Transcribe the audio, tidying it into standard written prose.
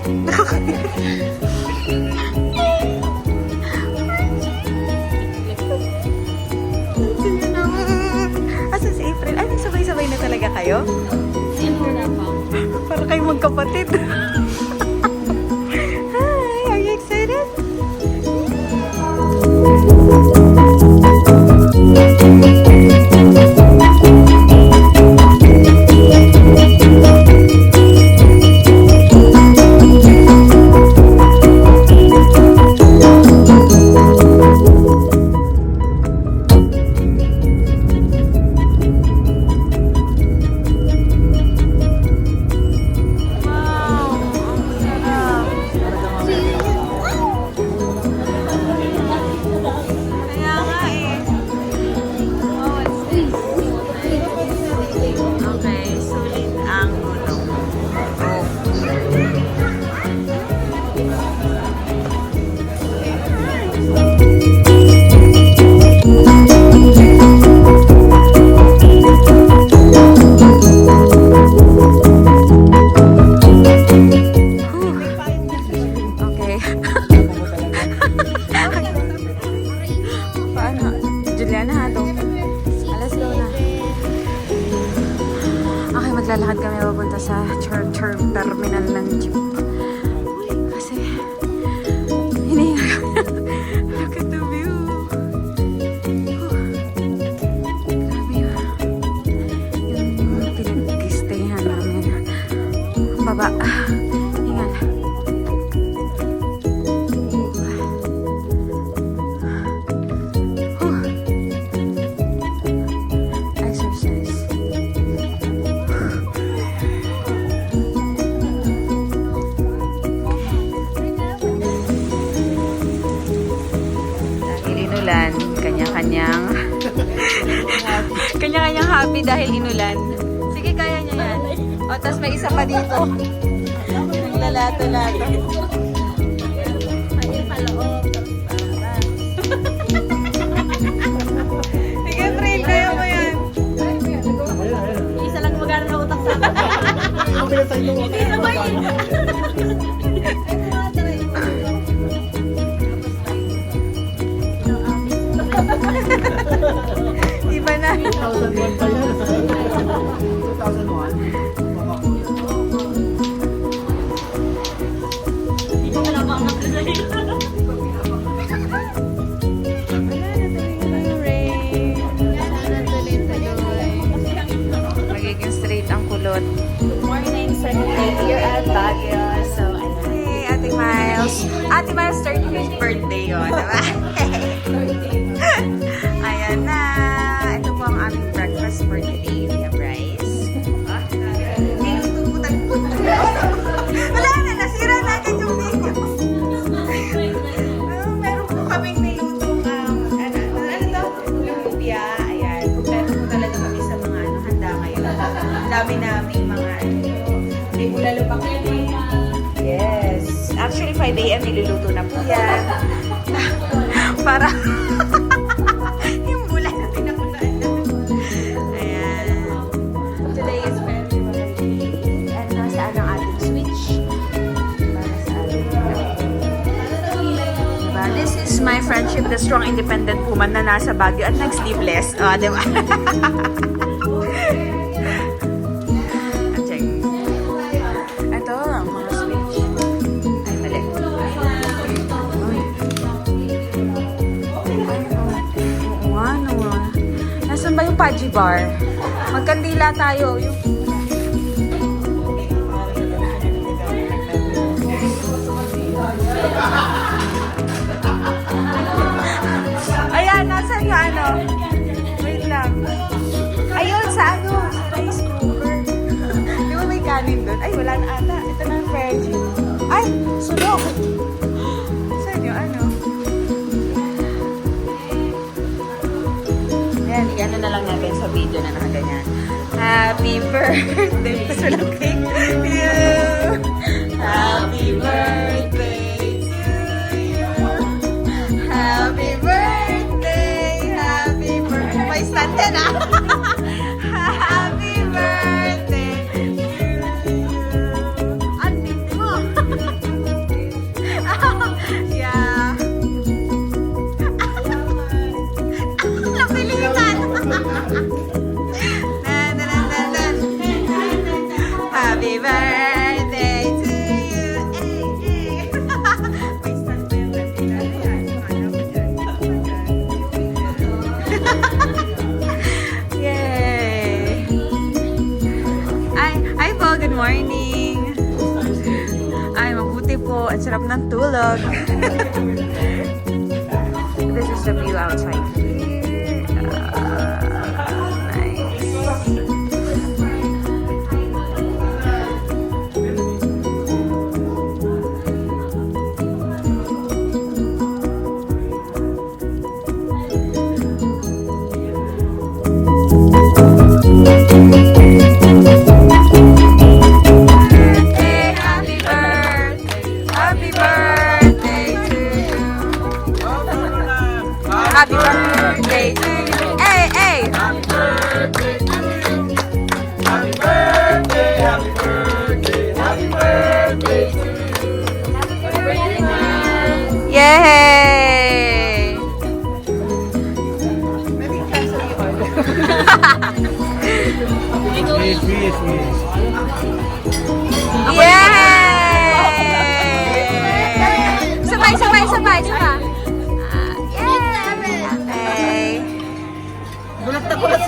Asa si April? Ay, nagsabay-sabay na talaga kayo? Sino na pa? Para kayo magkapatid. Hi, are you excited? Maglalakad kami papunta sa terminal ng jeep. Kasi hinihinga kami. Look at the view. Grabe yun. Yung pinag-stayhan namin. Baba. Hingal. Exercise. Kanya-kanyang happy dahil inulan. Sige, kaya niya yan. O, tas may isa pa dito. Naglalato-lato. Ayun pala, Sige, April, kaya mo yan. isa lang magana na utak sa akin. Hindi naman yun. Iba na. 2001 pa yan. 2001. Hindi ko malabangat na sa'yo. Magiging straight ang kulot. Good morning, Sunday here at Baguio. So, Hey, Ate Miles. Ate Miles, 35th birthday yun, diba? Ayan na. Ito po ang aming breakfast for today. We have rice. Wala na, nasira na agad yung video. Meron po kaming nilutong, lumpia. Ayan. Meron po talaga kami sa mga handa ngayon. Ang dami naming mga, hindi po lalo pa kami. Yes. Actually, 5 a.m. niluluto na po yan. Para yung bulan na pinakulaan na. Ayan. Today is February. And nasaan ang ating switch? Para sa ating diba? This is my friendship, the strong independent woman na nasa Baguio at nag-sleeveless. O, diba? Ito, ang mga switch. Ay, mali. Oo, ano. Nasaan ba yung Paji Bar? Magkandila tayo. Yung... Ayan, nasaan yung ano? Wait lang. Ayun, sa ano? Sa rice cooker. Di ba may kanin doon? Ay, wala na ata. Ito na ang veggie. Ay, sunog! Saan yung ano? Ayan, i-ano na lang natin sa video na nakaganyan. Happy birthday! Tapos walang cake. Happy birthday to you. Happy birthday! Happy birthday! May stand yan ah! Happy birthday to you. Ang dito mo! Ang sarap ng tulog. This is the view outside here. Nice. Happy birthday to you. Happy birthday to you. Hey, hey. Yay! Yay! Sabay, sabay, sabay, sabay. Yay! Okay. Gulat na gulat